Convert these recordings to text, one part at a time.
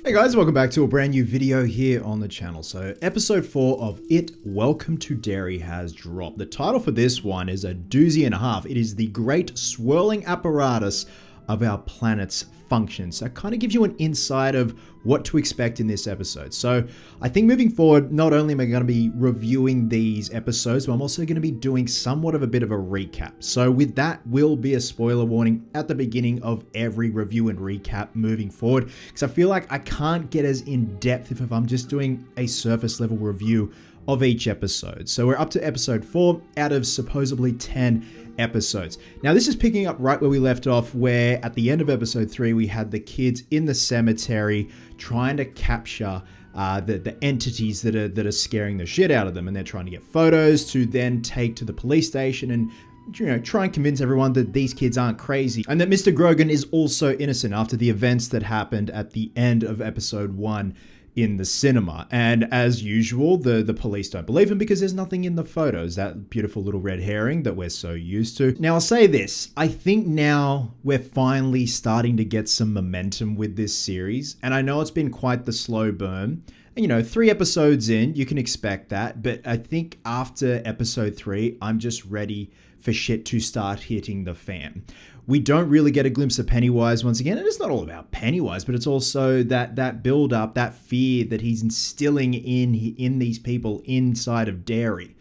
Hey guys, welcome back to a brand new video here on the channel. So episode 4 of It, Welcome to Derry has dropped. The title for this one is a doozy and a half. It is the great swirling apparatus of our planet's function. So it kind of gives you an insight of what to expect in this episode. So I think moving forward, not only am I going to be reviewing these episodes, but I'm also going to be doing somewhat of a bit of a recap. So with that will be a spoiler warning at the beginning of every review and recap moving forward, because I feel like I can't get as in depth if I'm just doing a surface level review of each episode. So we're up to episode 4 out of supposedly 10 episodes. Now this is picking up right where we left off, where at the end of episode 3 we had the kids in the cemetery trying to capture the entities that are scaring the shit out of them, and they're trying to get photos to then take to the police station and try and convince everyone that these kids aren't crazy and that Mr. Grogan is also innocent after the events that happened at the end of episode 1 in the cinema. And as usual, the police don't believe him because there's nothing in the photos, that beautiful little red herring that we're so used to. Now I'll say this, I think now we're finally starting to get some momentum with this series, and I know it's been quite the slow burn. And 3 episodes in, you can expect that, but I think after episode 3, I'm just ready for shit to start hitting the fan. We don't really get a glimpse of Pennywise once again, and it's not all about Pennywise, but it's also that build up, that fear that he's instilling in these people inside of Derry.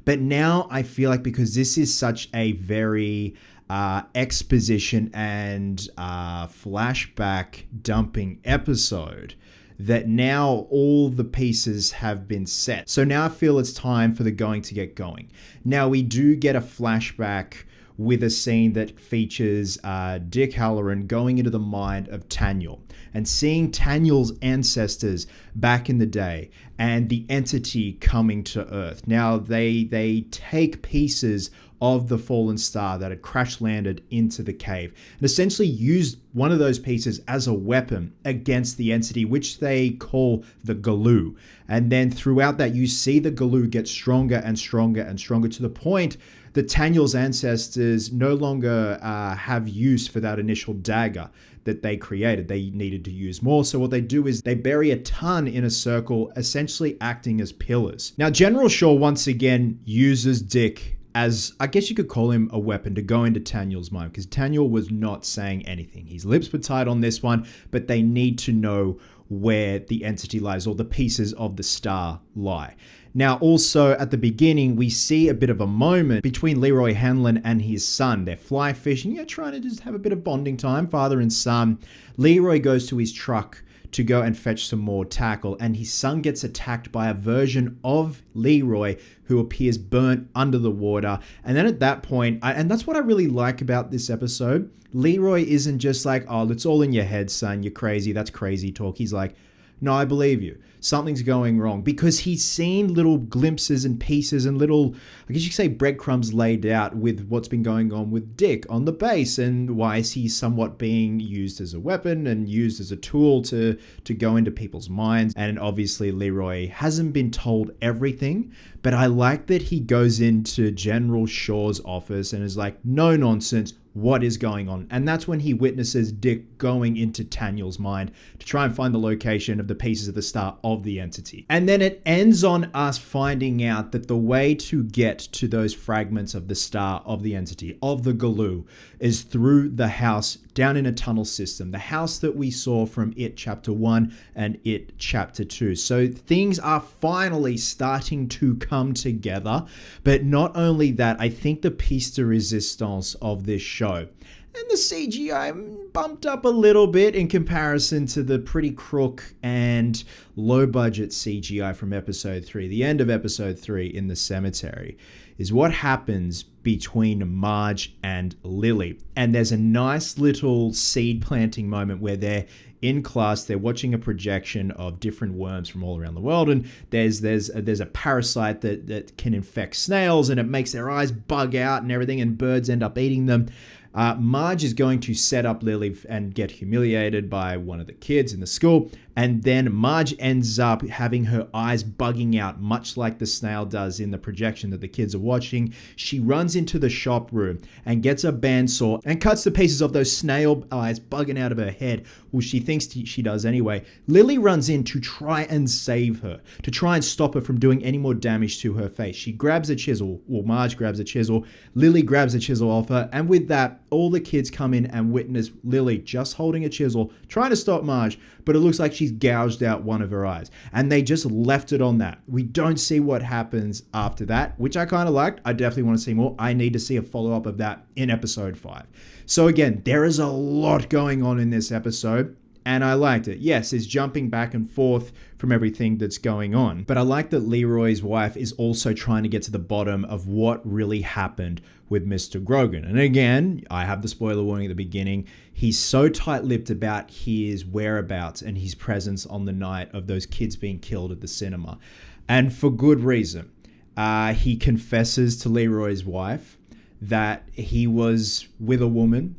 But now I feel like, because this is such a very exposition and flashback dumping episode, that now all the pieces have been set. So now I feel it's time for the going to get going. Now we do get a flashback with a scene that features Dick Halloran going into the mind of Taniel and seeing Taniel's ancestors back in the day and the entity coming to Earth. Now they take pieces of the fallen star that had crash landed into the cave and essentially used one of those pieces as a weapon against the entity, which they call the Galoo. And then throughout that, you see the Galoo get stronger and stronger and stronger, to the point that Taniel's ancestors no longer have use for that initial dagger that they created. They needed to use more. So what they do is they bury a ton in a circle, essentially acting as pillars. Now, General Shaw once again uses Dick as, I guess you could call him, a weapon to go into Taniel's mind, because Taniel was not saying anything. His lips were tied on this one, but they need to know where the entity lies, or the pieces of the star lie. Now, also at the beginning, we see a bit of a moment between Leroy Hanlon and his son. They're fly fishing, trying to just have a bit of bonding time, father and son. Leroy goes to his truck to go and fetch some more tackle, and his son gets attacked by a version of Leroy who appears burnt under the water. And then at that point, and that's what I really like about this episode, Leroy isn't just like, oh, it's all in your head, son, you're crazy, that's crazy talk. He's like, no, I believe you. Something's going wrong, because he's seen little glimpses and pieces and little, I guess you could say, breadcrumbs laid out with what's been going on with Dick on the base, and why is he somewhat being used as a weapon and used as a tool to go into people's minds. And obviously Leroy hasn't been told everything, but I like that he goes into General Shaw's office and is like, no nonsense, what is going on? And that's when he witnesses Dick going into Taniel's mind to try and find the location of the pieces of the star of the entity. And then it ends on us finding out that the way to get to those fragments of the star of the entity, of the Galoo, is through the house down in a tunnel system. The house that we saw from It Chapter 1 and It Chapter 2. So things are finally starting to come together. But not only that, I think the piece de resistance of this show, and the CGI bumped up a little bit in comparison to the pretty crook and low budget CGI from episode 3, the end of episode 3 in the cemetery, is what happens between Marge and Lily. And there's a nice little seed planting moment where they're in class, they're watching a projection of different worms from all around the world, and there's a parasite that can infect snails, and it makes their eyes bug out and everything, and birds end up eating them. Marge is going to set up Lily and get humiliated by one of the kids in the school, And then Marge ends up having her eyes bugging out, much like the snail does in the projection that the kids are watching. She runs into the shop room and gets a bandsaw and cuts the pieces of those snail eyes bugging out of her head. Well, she thinks she does anyway. Lily runs in to try and save her, to try and stop her from doing any more damage to her face. She grabs a chisel, or Marge grabs a chisel, Lily grabs a chisel off her, and with that, all the kids come in and witness Lily just holding a chisel, trying to stop Marge, but it looks like she's gouged out one of her eyes. And they just left it on that. We don't see what happens after that, which I kind of liked. I definitely want to see more. I need to see a follow-up of that in episode 5. So again, there is a lot going on in this episode, and I liked it. Yes, it's jumping back and forth from everything that's going on, but I like that Leroy's wife is also trying to get to the bottom of what really happened with Mr. Grogan. And again, I have the spoiler warning at the beginning. He's so tight-lipped about his whereabouts and his presence on the night of those kids being killed at the cinema. And for good reason. He confesses to Leroy's wife that he was with a woman,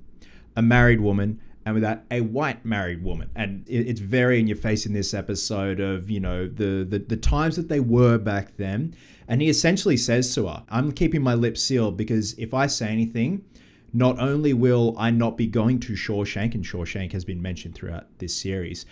a married woman, and with that, a white married woman. And it's very in your face in this episode of, you know, the times that they were back then. And he essentially says to her, I'm keeping my lips sealed because if I say anything, not only will I not be going to Shawshank, and Shawshank has been mentioned throughout this series,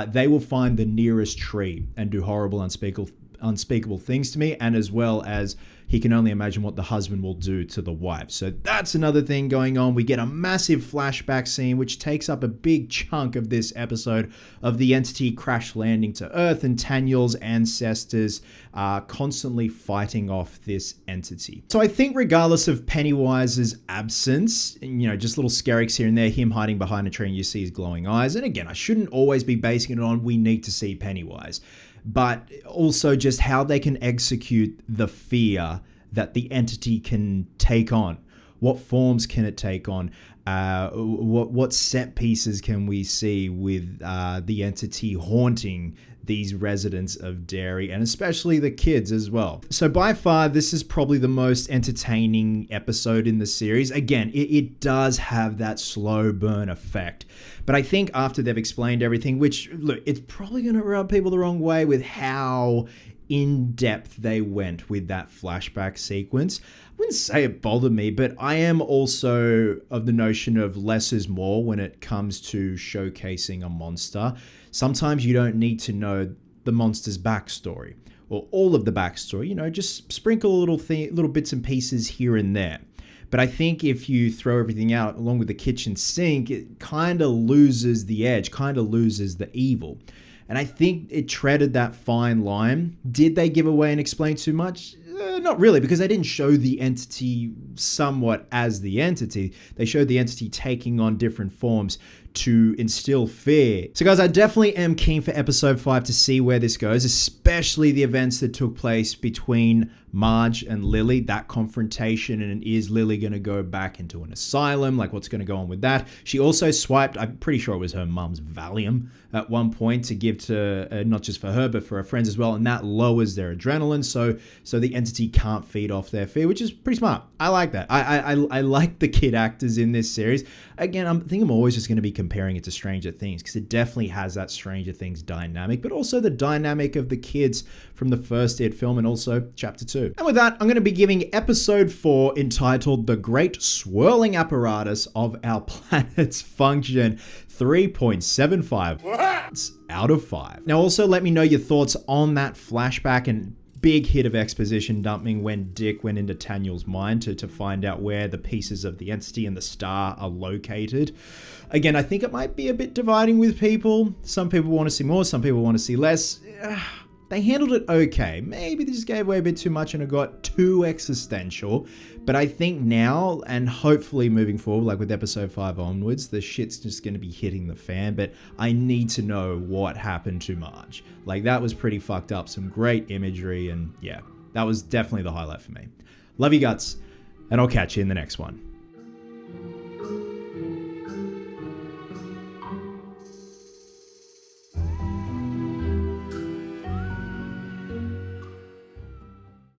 they will find the nearest tree and do horrible, unspeakable things to me, and as well as he can only imagine what the husband will do to the wife. So that's another thing going on. We get a massive flashback scene which takes up a big chunk of this episode of the entity crash landing to Earth and Tanyel's ancestors constantly fighting off this entity. So I think regardless of Pennywise's absence, you know, just little scaricks here and there, him hiding behind a tree and you see his glowing eyes. And again, I shouldn't always be basing it on we need to see Pennywise, but also just how they can execute the fear that the entity can take on. What forms can it take on? What set pieces can we see with the entity haunting these residents of Derry, and especially the kids as well. So by far, this is probably the most entertaining episode in the series. Again, it does have that slow burn effect. But I think after they've explained everything, which, look, it's probably going to rub people the wrong way with how in-depth they went with that flashback sequence. I wouldn't say it bothered me, but I am also of the notion of less is more when it comes to showcasing a monster. Sometimes you don't need to know the monster's backstory or all of the backstory, you know, just sprinkle little bits and pieces here and there. But I think if you throw everything out along with the kitchen sink, it kind of loses the edge, kind of loses the evil. And I think it treaded that fine line. Did they give away and explain too much? Not really, because they didn't show the entity somewhat as the entity. They showed the entity taking on different forms to instill fear. So guys, I definitely am keen for episode 5 to see where this goes, especially the events that took place between Marge and Lily, that confrontation, and is Lily going to go back into an asylum? Like, what's going to go on with that? She also swiped, I'm pretty sure it was her mum's Valium at one point to give to, not just for her, but for her friends as well, and that lowers their adrenaline, so the entity can't feed off their fear, which is pretty smart. I like that. I like the kid actors in this series. Again, I think I'm always just going to be comparing it to Stranger Things, because it definitely has that Stranger Things dynamic, but also the dynamic of the kids from the first It film and also Chapter 2. And with that, I'm going to be giving episode 4, entitled The Great Swirling Apparatus of Our Planet's Function, 3.75 out of 5. Now also let me know your thoughts on that flashback and big hit of exposition dumping when Dick went into Tanyel's mind to find out where the pieces of the entity and the star are located. Again, I think it might be a bit dividing with people. Some people want to see more, some people want to see less. They handled it okay. Maybe they just gave away a bit too much and it got too existential. But I think now, and hopefully moving forward, like with episode 5 onwards, the shit's just going to be hitting the fan. But I need to know what happened to Marge. Like, that was pretty fucked up. Some great imagery, and yeah, that was definitely the highlight for me. Love you guts, and I'll catch you in the next one.